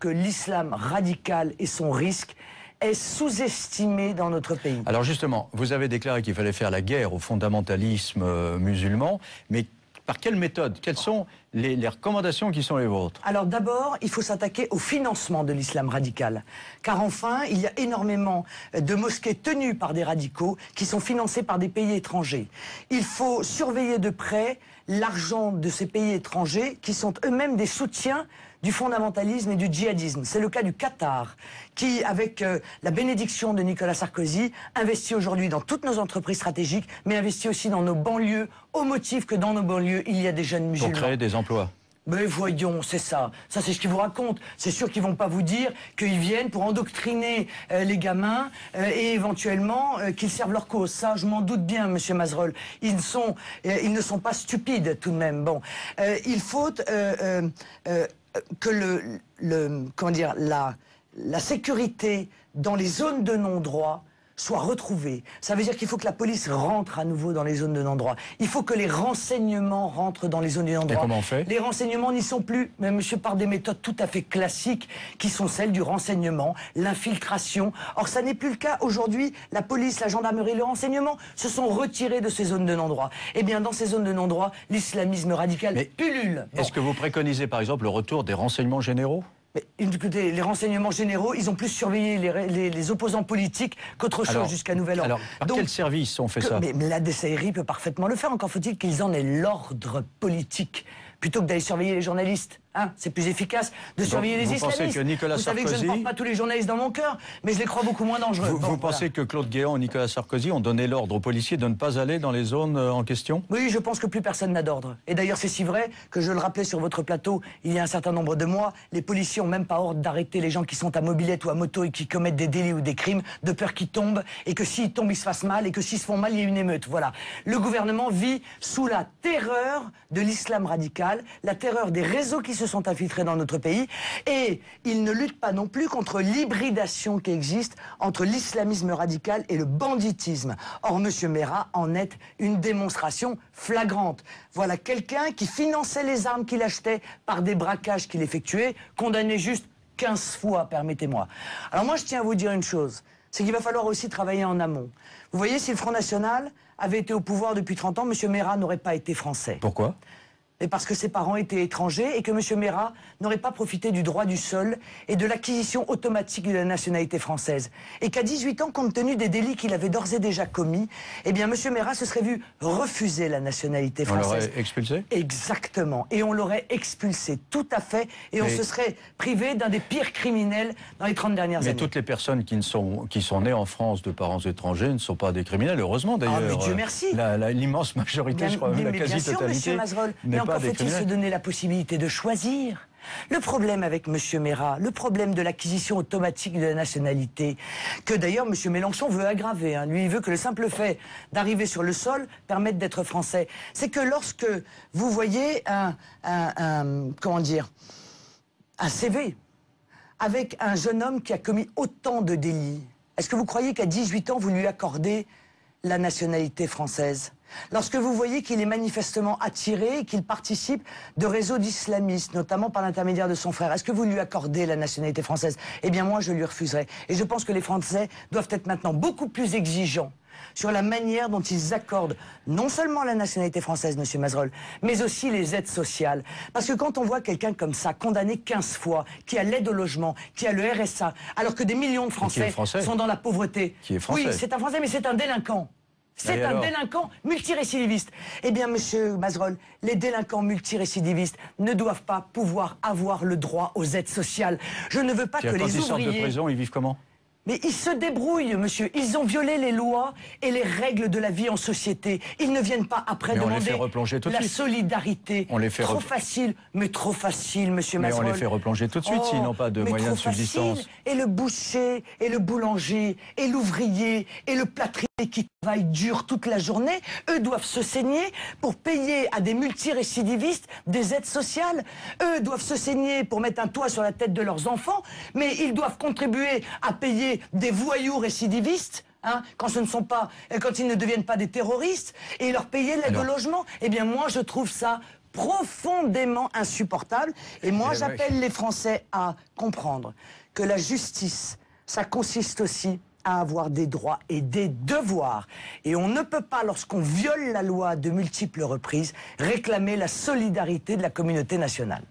que l'islam radical et son risque est sous-estimé dans notre pays. Alors justement, vous avez déclaré qu'il fallait faire la guerre au fondamentalisme musulman, mais par quelle méthode? Quelles sont les recommandations qui sont les vôtres? Alors d'abord, il faut s'attaquer au financement de l'islam radical. Car enfin, il y a énormément de mosquées tenues par des radicaux qui sont financées par des pays étrangers. Il faut surveiller de près l'argent de ces pays étrangers qui sont eux-mêmes des soutiens du fondamentalisme et du djihadisme. C'est le cas du Qatar, qui, avec la bénédiction de Nicolas Sarkozy, investit aujourd'hui dans toutes nos entreprises stratégiques, mais investit aussi dans nos banlieues, au motif que dans nos banlieues, il y a des jeunes musulmans. Pour créer des emplois. Mais voyons, c'est ça. Ça, c'est ce qu'ils vous racontent. C'est sûr qu'ils vont pas vous dire qu'ils viennent pour endoctriner les gamins et éventuellement qu'ils servent leur cause. Ça, je m'en doute bien, Monsieur Mazerolle. Ils ne sont pas stupides tout de même. Bon, il faut que comment dire, la sécurité dans les zones de non-droit soit retrouvée. Ça veut dire qu'il faut que la police rentre à nouveau dans les zones de non-droit. Il faut que les renseignements rentrent dans les zones de non-droit. Et comment on fait? Les renseignements n'y sont plus, mais monsieur, par des méthodes tout à fait classiques qui sont celles du renseignement, l'infiltration. Or, ça n'est plus le cas. Aujourd'hui, la police, la gendarmerie, le renseignement se sont retirés de ces zones de non-droit. Eh bien, dans ces zones de non-droit, l'islamisme radical pullule. Est-ce que vous préconisez, par exemple, le retour des renseignements généraux? Mais écoutez, les renseignements généraux, ils ont plus surveillé les opposants politiques qu'autre chose jusqu'à nouvel ordre. Alors, par quel service on fait ça? Mais la DCRI peut parfaitement le faire, encore faut-il qu'ils en aient l'ordre politique, plutôt que d'aller surveiller les journalistes. Hein, c'est plus efficace de surveiller les islamistes. Pensez que Nicolas vous savez Sarkozy... que je ne porte pas tous les journalistes dans mon cœur, mais je les crois beaucoup moins dangereux. Vous pensez que Claude Guéant et Nicolas Sarkozy ont donné l'ordre aux policiers de ne pas aller dans les zones en question? Oui, je pense que plus personne n'a d'ordre. Et d'ailleurs, c'est si vrai que je le rappelais sur votre plateau il y a un certain nombre de mois, les policiers n'ont même pas ordre d'arrêter les gens qui sont à mobilette ou à moto et qui commettent des délits ou des crimes, de peur qu'ils tombent, et que s'ils tombent, ils se fassent mal, et que s'ils se font mal, il y a une émeute. Voilà. Le gouvernement vit sous la terreur de l'islam radical, la terreur des réseaux qui se sont infiltrés dans notre pays, et il ne lutte pas non plus contre l'hybridation qui existe entre l'islamisme radical et le banditisme. Or, M. Mera en est une démonstration flagrante. Voilà quelqu'un qui finançait les armes qu'il achetait par des braquages qu'il effectuait, condamné juste 15 fois, permettez-moi. Alors moi, je tiens à vous dire une chose, c'est qu'il va falloir aussi travailler en amont. Vous voyez, si le Front National avait été au pouvoir depuis 30 ans, M. Mera n'aurait pas été français. Pourquoi? Et parce que ses parents étaient étrangers et que M. Mera n'aurait pas profité du droit du sol et de l'acquisition automatique de la nationalité française. Et qu'à 18 ans, compte tenu des délits qu'il avait d'ores et déjà commis, eh bien M. Mera se serait vu refuser la nationalité française. On l'aurait expulsé? Exactement. Et on l'aurait expulsé, tout à fait. Et on se serait privé d'un des pires criminels dans les 30 dernières années. Mais toutes les personnes qui sont nées en France de parents étrangers ne sont pas des criminels, heureusement d'ailleurs. Ah, mais Dieu merci. L'immense majorité, je crois, la quasi-totalité. Mais encore faut-il se donner la possibilité de choisir. Le problème avec M. Mera, le problème de l'acquisition automatique de la nationalité, que d'ailleurs M. Mélenchon veut aggraver, hein. Lui, il veut que le simple fait d'arriver sur le sol permette d'être français. C'est que lorsque vous voyez comment dire, un CV avec un jeune homme qui a commis autant de délits, est-ce que vous croyez qu'à 18 ans, vous lui accordez la nationalité française? Lorsque vous voyez qu'il est manifestement attiré et qu'il participe de réseaux d'islamistes, notamment par l'intermédiaire de son frère, est-ce que vous lui accordez la nationalité française? Eh bien moi, je lui refuserai. Et je pense que les Français doivent être maintenant beaucoup plus exigeants sur la manière dont ils accordent non seulement la nationalité française, M. Mazerolle, mais aussi les aides sociales. Parce que quand on voit quelqu'un comme ça, condamné 15 fois, qui a l'aide au logement, qui a le RSA, alors que des millions de Français sont dans la pauvreté. Qui est français. Oui, c'est un Français, mais c'est un délinquant. C'est un délinquant multirécidiviste. Eh bien, monsieur Mazerolle, les délinquants multirécidivistes ne doivent pas pouvoir avoir le droit aux aides sociales. Je ne veux pas que les ouvriers... Quand ils sortent de prison, ils vivent comment? Mais ils se débrouillent, monsieur. Ils ont violé les lois et les règles de la vie en société. Ils ne viennent pas après demander la solidarité. On les fait trop facile, mais trop facile, monsieur Mazerolle. Mais on les fait replonger tout de suite s'ils n'ont pas de moyens de subsistance. Et le boucher, et le boulanger, et l'ouvrier, et le plâtrier qui travaillent dur toute la journée, eux doivent se saigner pour payer à des multirécidivistes des aides sociales. Eux doivent se saigner pour mettre un toit sur la tête de leurs enfants, mais ils doivent contribuer à payer des voyous récidivistes, hein, quand ils ne deviennent pas des terroristes, et leur payer l'aide au logement. Eh bien moi je trouve ça profondément insupportable. Et moi, j'appelle les Français à comprendre que la justice, ça consiste aussi à avoir des droits et des devoirs. Et on ne peut pas, lorsqu'on viole la loi de multiples reprises, réclamer la solidarité de la communauté nationale.